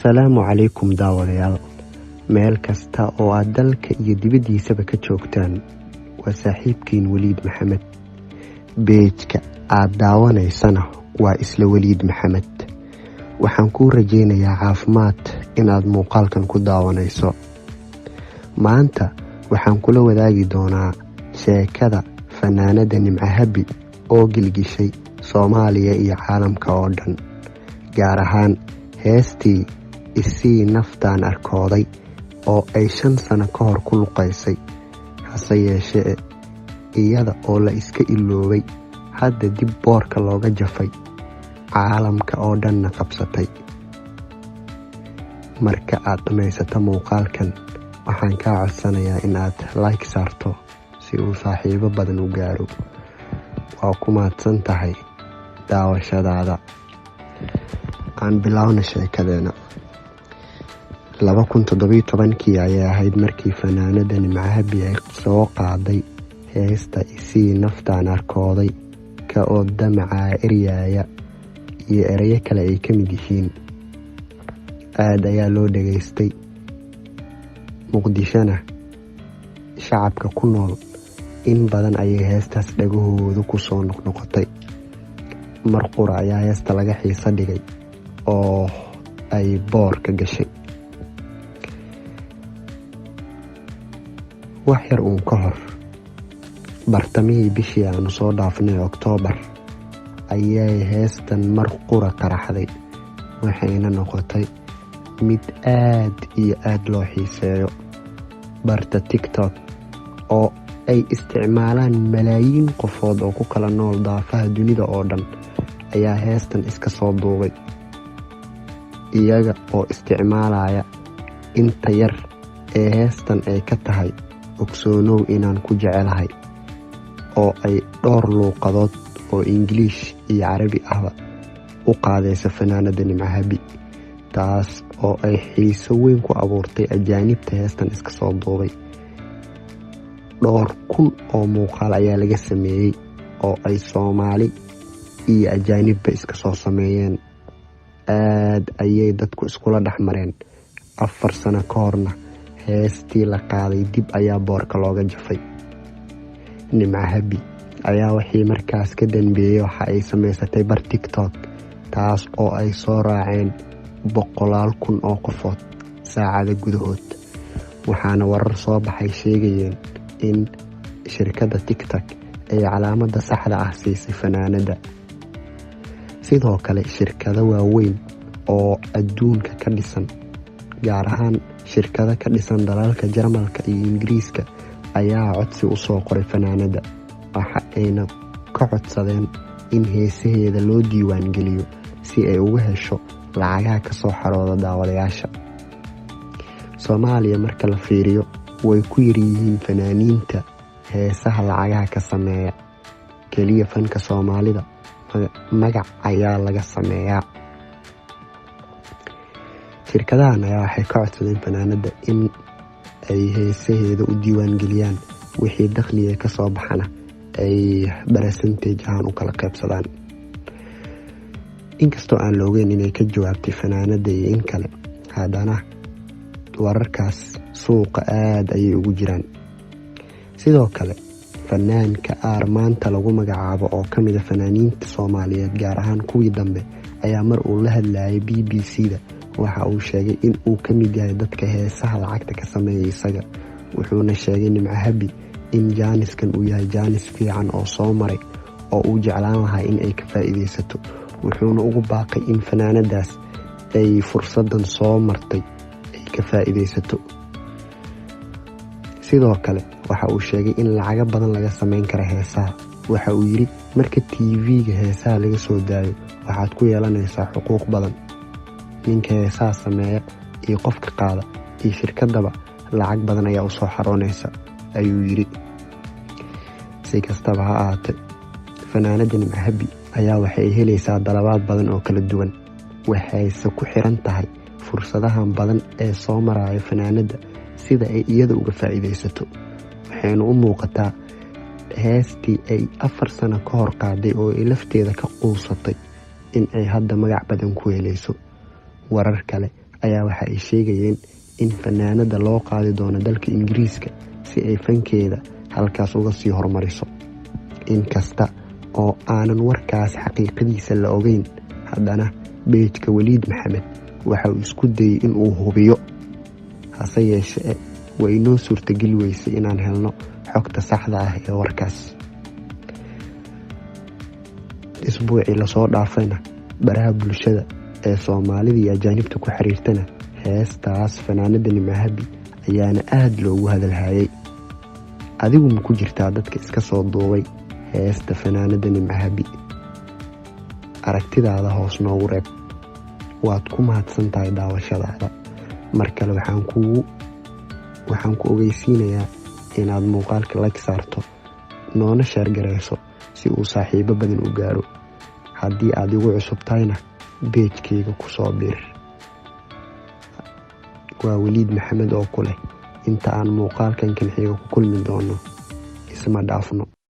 Assalaamu calaykum daawadayaal, meel kasta oo aad dalka iyo dibaddiisaba ka joogtaan. Waa saaxiibkiin Waliid Maxamed. Beejka aad daawanaysana waa isla Waliid Maxamed. Waxaan kuu rajaynayaa caafimaad inaad muuqaalkan ku daawanayso. Maanta waxaan kula wadaagi doonaa sheekada fanaanada Nimco Habi oo gilgishay Soomaaliya iyo caalamka oo dhan, gaar ahaan heestii Isii Naftaan Arkooday oo ay 5 sano ka hor ku luqaysay. Hase yeeshee iyada oo la iska iloobay, hadda dib boorka looga jafay, caalamka oo dhanna qabsatay. Marka aad dhamaysato muuqaalkan, waxaan kaa codsanayaa in aad like saarto si uu saaxiibo badan u gaaro. Waa ku mahadsan tahay daawashadaada. Aan bilowna sheekadeena. 2017 ayay ahayd markii fanaanada Nimco Habi ay soo qaaday heesta Isii Naftaan Arkooday ka oo damaca eryaaya iyo erayo kale ay ka mid yihiin. Aad ayaa loo dhageystay. Muqdishona shacabka ku nool in badan ayay heestaas dhagahooda ku soo noqnoqotay. Mar qura ayaa heesta laga xiisa dhigay oo ay boorka gashay. wax yar uun ka hor, bartamihii bishii aanu soo dhaafnay Oktoobar, ayay heestan mar qura qaraxday, waxayna noqotay mid aad iyo aad loo xiiseeyo. barta TikTok oo ay isticmaalaan malaayiin qofood oo ku kala nool daafaha dunida oo dhan ayaa heestan iska soo duubay, iyaga oo isticmaalaya inta yar ee heestan ay ka tahay ogsoonow inaan ku jecelahay, oo ay dhowr luuqadood oo Ingiliish iyo Carabi ahba u qaadaysa fanaanada Nimco Habi, taas oo ay xiiso weyn ku abuurtay ajaanibta heestan iska soo duubay. 2,000 oo muuqaal ayaa laga sameeyey oo ay Soomaali iyo ajaanibba iska soo sameeyeen. aad ayay dadku iskula dhexmareen. 4 sano ka horna heestii la qaaday dib ayaa boorka looga jafay. Nimco Habi ayaa wixii markaas ka dambeeyay waxa ay samaysatay bar TikTok, taas oo ay soo raaceen 100,000 oo qofood saacado gudahood. waxaana warar soo baxay sheegayeen in shirkadda TikTok ay calaamada saxda ah siisay fanaanada. sidoo kale shirkado waaweyn oo adduunka ka dhisan, gaar ahaan shirkado ka dhisan dalalka Jarmalka iyo Ingiriiska, ayaa codsi u soo qoray fanaanada. waxa ayna ka codsadeen in heesaheeda loo diiwaan geliyo si ay uga hesho lacagaha ka soo xarooda daawadayaasha. Soomaaliya marka la fiiriyo, way ku yar yihiin fanaaniinta heesaha lacagaha ka sameeya. keliya fanka Soomaalida magac ayaa laga sameeyaa. shirkadahan ayaa waxay ka codsadeen fanaanada in ay heesaheeda u diiwaan geliyaan, wixii dakhliga ka soo baxana ay percentage ahaan u kala qaybsadaan. inkastoo aan la ogeyn inay ka jawaabtay fanaanada iyo in kale, haddana wararkaas suuqa aad ayay ugu jiraan. sidoo kale fanaanka maanta lagu magacaabo oo ka mid ah fanaaniinta Soomaaliyeed, gaar ahaan kuwii dambe, ayaa mar uu la hadlayay BBC-da waxa uu sheegay in uu ka mid yahay dadka heesaha lacagta ka sameeya isaga. wuxuuna sheegay Nimco Habi in jaaniskan uu yahay jaanis fiican oo soo maray oo uu jeclaan lahaa in ay ka faa'iidaysato. wuxuuna ugu baaqay in fanaanadaas ay fursadan soo martay ay ka faa'iidaysato. sidoo kale waxa uu sheegay in lacago badan laga sameyn karo heesaha. waxa uu yiri, marka TV-ga heesaha laga soo daayo, waxaad ku yeelanaysaa xuquuq badan. ninka heesaha sameeya iyo qofka qaada iyo shirkadaba lacag badan ayaa u soo xaroonaysa, ayuu yiri. si kastaba ha ahaatee, fanaanada Nimco Habi ayaa waxay helaysaa dalabaad badan oo kala duwan, waxayse ku xiran tahay fursadahan badan ee soo maraya fanaanada sida ay iyada uga faa'iidaysato. waxayna u muuqataa heestii ay 4 sano ka hor qaaday oo ay lafteeda ka quusatay in ay hadda magac badan ku helayso. warar kale ayaa waxa ay sheegayeen in fanaanada loo qaadi doono dalka Ingiriiska si ay fankeeda halkaas uga sii horumariso. inkasta oo aanan warkaas xaqiiqadiisa la ogeyn, haddana beejka Waliid Maxamed waxa uu isku dayay in uu hubiyo, hase yeeshee way noo suurtageli weysay inaan helno xogta saxda ah ee warkaas. isbuucii lasoo dhaafayna baraha bulshada ee Soomaalida iyo ajaanibta ku xiriirtana heestaas fanaanada Nimco Habi ayaana aad loogu hadalhayay. adigu ma ku jirtaa dadka iska soo duubay heesta fanaanada Nimco Habi? aragtidaada hoos noogu reeb. waad ku mahadsantahay daawashadaada. mar kale waxaan ku ogeysiinayaa inaad muuqaalka like saarto, noona share gareyso si uu saaxiibo badan u gaaro. haddii aad igu cusub tahayna beejkayga ku soo bir. waa Waliid Maxamed oo ku leh inta aan muuqaalkan kan xiga ku kulmi doono isma dhaafno.